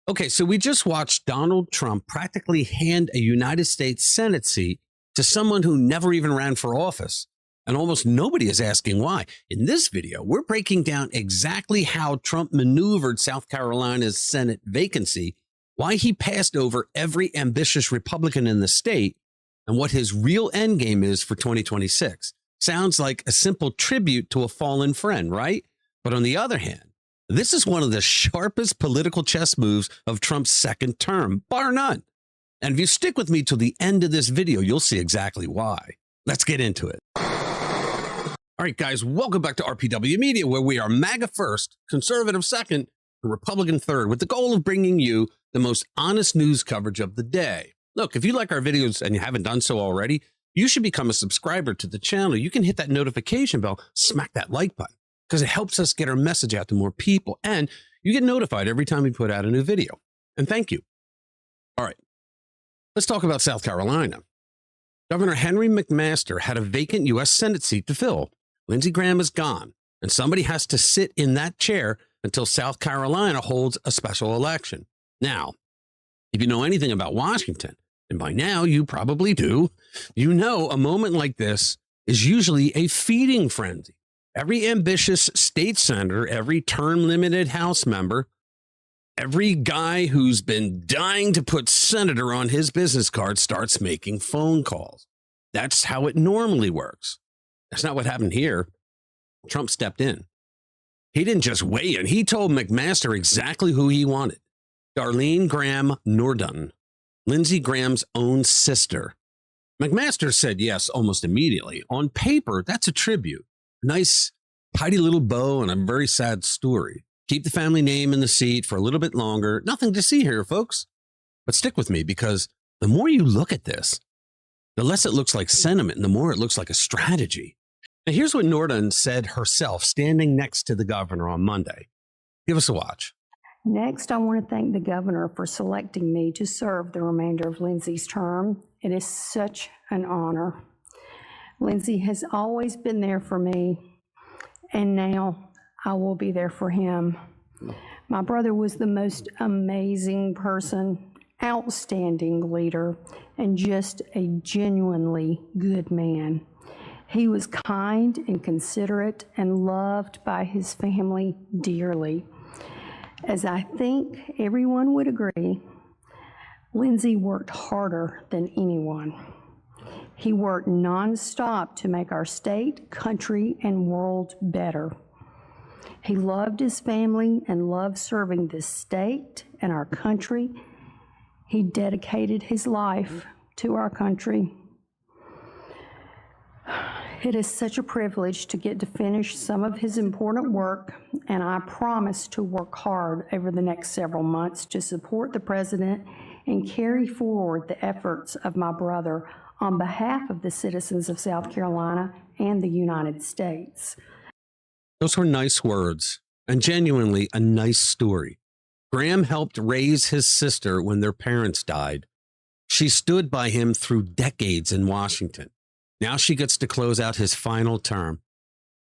Okay, so we just watched Donald Trump practically hand a United States Senate seat to someone who never even ran for office. And almost nobody is asking why. In this video, we're breaking down exactly how Trump maneuvered South Carolina's Senate vacancy, why he passed over every ambitious Republican in the state, and what his real endgame is for 2026. Sounds like a simple tribute to a fallen friend, right? But on the other hand, this is one of the sharpest political chess moves of Trump's second term, bar none. And if you stick with me till the end of this video, you'll see exactly why. Let's get into it. All right, guys, welcome back to RPW Media, where we are MAGA first, conservative second, and Republican third, with the goal of bringing you the most honest news coverage of the day. Look, if you like our videos and you haven't done so already, you should become a subscriber to the channel. You can hit that notification bell, smack that like button, because it helps us get our message out to more people. And you get notified every time we put out a new video. And thank you. All right, let's talk about South Carolina. Governor Henry McMaster had a vacant U.S. Senate seat to fill. Lindsey Graham is gone, and somebody has to sit in that chair until South Carolina holds a special election. Now, if you know anything about Washington, and by now you probably do, you know a moment like this is usually a feeding frenzy. Every ambitious state senator, every term-limited House member, every guy who's been dying to put senator on his business card starts making phone calls. That's how it normally works. That's not what happened here. Trump stepped in. He didn't just weigh in. He told McMaster exactly who he wanted. Darline Graham Nordone, Lindsey Graham's own sister. McMaster said yes almost immediately. On paper, that's a tribute. Nice, tidy little bow and a very sad story. Keep the family name in the seat for a little bit longer. Nothing to see here, folks. But stick with me, because the more you look at this, the less it looks like sentiment and the more it looks like a strategy. Now, here's what Nordone said herself, standing next to the governor on Monday. Give us a watch. Next, I want to thank the governor for selecting me to serve the remainder of Lindsey's term. It is such an honor. Lindsey has always been there for me, and now I will be there for him. My brother was the most amazing person, outstanding leader, and just a genuinely good man. He was kind and considerate and loved by his family dearly. As I think everyone would agree, Lindsey worked harder than anyone. He worked nonstop to make our state, country, and world better. He loved his family and loved serving this state and our country. He dedicated his life to our country. It is such a privilege to get to finish some of his important work, and I promise to work hard over the next several months to support the president and carry forward the efforts of my brother on behalf of the citizens of South Carolina and the United States. Those were nice words and genuinely a nice story. Graham helped raise his sister when their parents died. She stood by him through decades in Washington. Now she gets to close out his final term.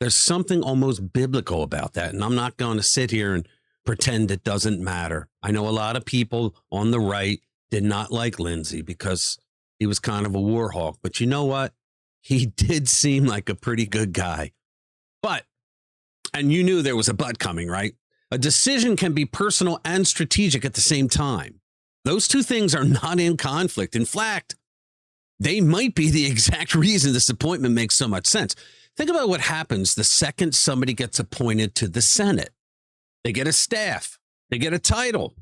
There's something almost biblical about that, and I'm not going to sit here and pretend it doesn't matter. I know a lot of people on the right did not like Lindsey because he was kind of a war hawk, but you know what? He did seem like a pretty good guy. But, and you knew there was a but coming, right? A decision can be personal and strategic at the same time. Those two things are not in conflict. In fact, they might be the exact reason this appointment makes so much sense. Think about what happens the second somebody gets appointed to the Senate. They get a staff. They get a title.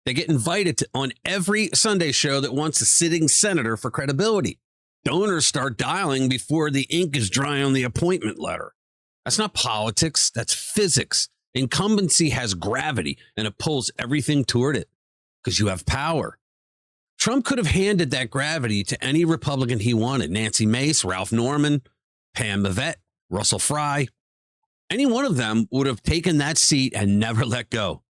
They get invited on every Sunday show that wants a sitting senator for credibility. Donors start dialing before the ink is dry on the appointment letter. That's not politics. That's physics. Incumbency has gravity, and it pulls everything toward it because you have power. Trump could have handed that gravity to any Republican he wanted. Nancy Mace, Ralph Norman, Pam Evette, Russell Fry. Any one of them would have taken that seat and never let go.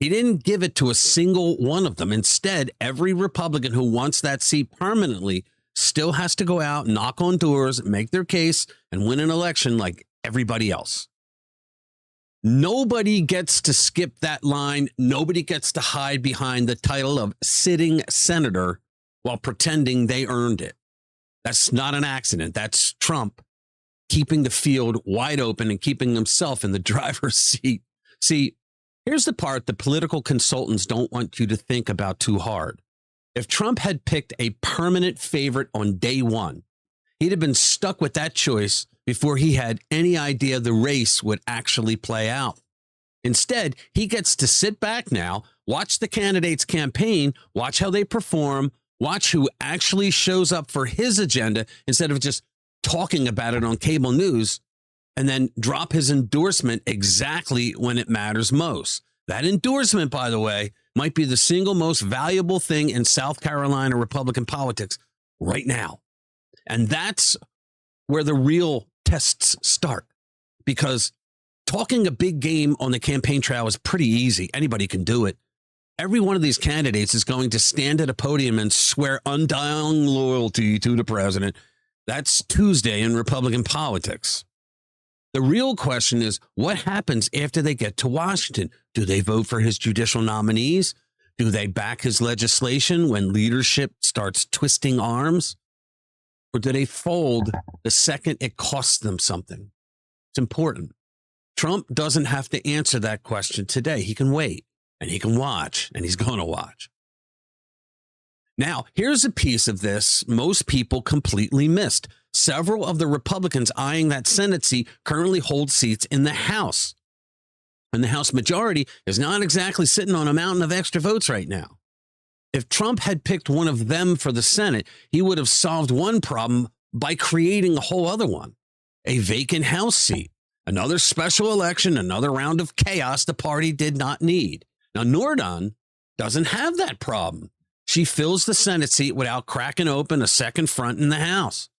He didn't give it to a single one of them. Instead, every Republican who wants that seat permanently still has to go out, knock on doors, make their case, and win an election like everybody else. Nobody gets to skip that line. Nobody gets to hide behind the title of sitting senator while pretending they earned it. That's not an accident. That's Trump keeping the field wide open and keeping himself in the driver's seat. See, here's the part the political consultants don't want you to think about too hard. If Trump had picked a permanent favorite on day one, he'd have been stuck with that choice before he had any idea the race would actually play out. Instead, he gets to sit back now, watch the candidates campaign, watch how they perform, watch who actually shows up for his agenda instead of just talking about it on cable news, and then drop his endorsement exactly when it matters most. That endorsement, by the way, might be the single most valuable thing in South Carolina Republican politics right now. And that's where the real tests start, because talking a big game on the campaign trail is pretty easy. Anybody can do it. Every one of these candidates is going to stand at a podium and swear undying loyalty to the president. That's Tuesday in Republican politics. The real question is, what happens after they get to Washington? Do they vote for his judicial nominees? Do they back his legislation when leadership starts twisting arms? Or do they fold the second it costs them something? It's important. Trump doesn't have to answer that question today. He can wait, and he can watch, and he's going to watch. Now, here's a piece of this most people completely missed. Several of the Republicans eyeing that Senate seat currently hold seats in the House. And the House majority is not exactly sitting on a mountain of extra votes right now. If Trump had picked one of them for the Senate, he would have solved one problem by creating a whole other one, a vacant House seat, another special election, another round of chaos the party did not need. Now, Nordone doesn't have that problem. She fills the Senate seat without cracking open a second front in the House.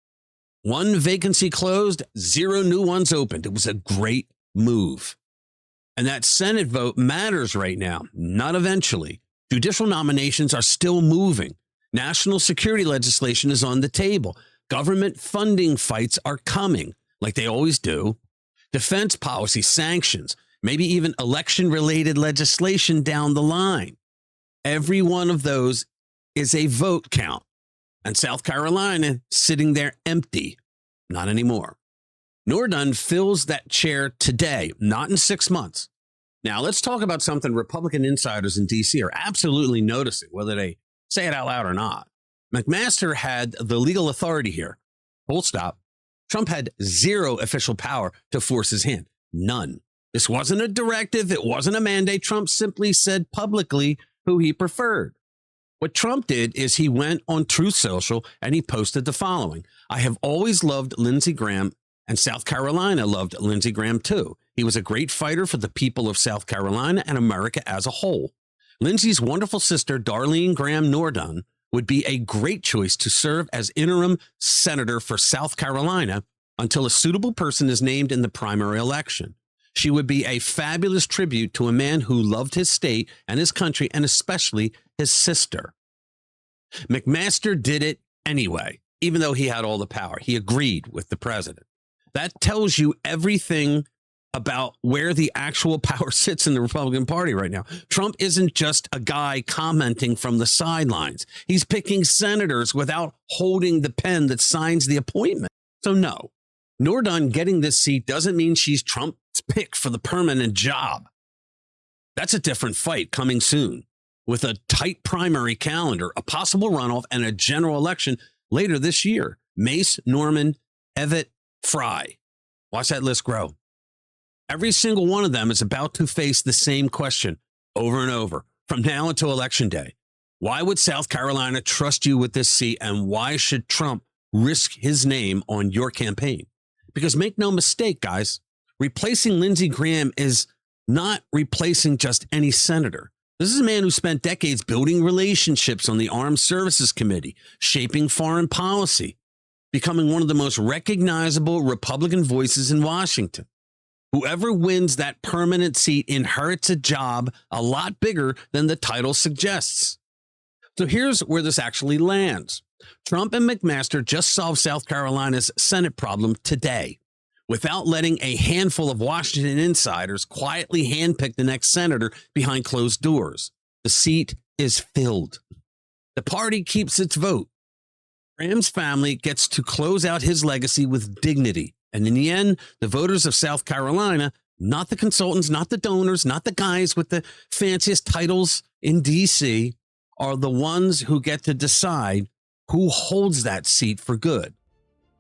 One vacancy closed, 0 new ones opened. It was a great move. And that Senate vote matters right now, not eventually. Judicial nominations are still moving. National security legislation is on the table. Government funding fights are coming, like they always do. Defense policy, sanctions, maybe even election-related legislation down the line. Every one of those is a vote count. And South Carolina sitting there empty. Not anymore. Nordone fills that chair today, not in 6 months. Now, let's talk about something Republican insiders in D.C. are absolutely noticing, whether they say it out loud or not. McMaster had the legal authority here. Full stop. Trump had 0 official power to force his hand. None. This wasn't a directive. It wasn't a mandate. Trump simply said publicly who he preferred. What Trump did is he went on Truth Social and he posted the following. I have always loved Lindsey Graham, and South Carolina loved Lindsey Graham too. He was a great fighter for the people of South Carolina and America as a whole. Lindsey's wonderful sister, Darline Graham Nordone, would be a great choice to serve as interim senator for South Carolina until a suitable person is named in the primary election. She would be a fabulous tribute to a man who loved his state and his country, and especially his sister. McMaster did it anyway, even though he had all the power. He agreed with the president. That tells you everything about where the actual power sits in the Republican Party right now. Trump isn't just a guy commenting from the sidelines. He's picking senators without holding the pen that signs the appointment. So no, Nordone getting this seat doesn't mean she's Trump's pick for the permanent job. That's a different fight coming soon, with a tight primary calendar, a possible runoff, and a general election later this year. Mace, Norman, Evette, Fry. Watch that list grow. Every single one of them is about to face the same question over and over from now until Election Day. Why would South Carolina trust you with this seat, and why should Trump risk his name on your campaign? Because make no mistake, guys, replacing Lindsey Graham is not replacing just any senator. This is a man who spent decades building relationships on the Armed Services Committee, shaping foreign policy, becoming one of the most recognizable Republican voices in Washington. Whoever wins that permanent seat inherits a job a lot bigger than the title suggests. So here's where this actually lands. Trump and McMaster just solved South Carolina's Senate problem today. without letting a handful of Washington insiders quietly handpick the next senator behind closed doors. The seat is filled. The party keeps its vote. Graham's family gets to close out his legacy with dignity. And in the end, the voters of South Carolina, not the consultants, not the donors, not the guys with the fanciest titles in D.C., are the ones who get to decide who holds that seat for good.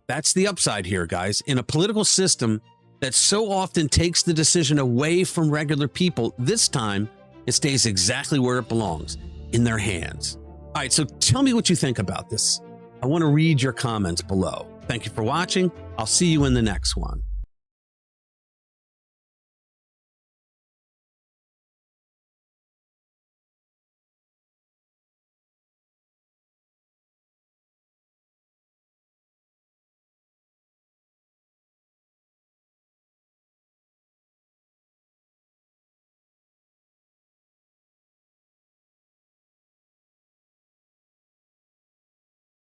That's the upside here, guys. In a political system that so often takes the decision away from regular people, this time it stays exactly where it belongs, in their hands. All right, so tell me what you think about this. I want to read your comments below. Thank you for watching. I'll see you in the next one.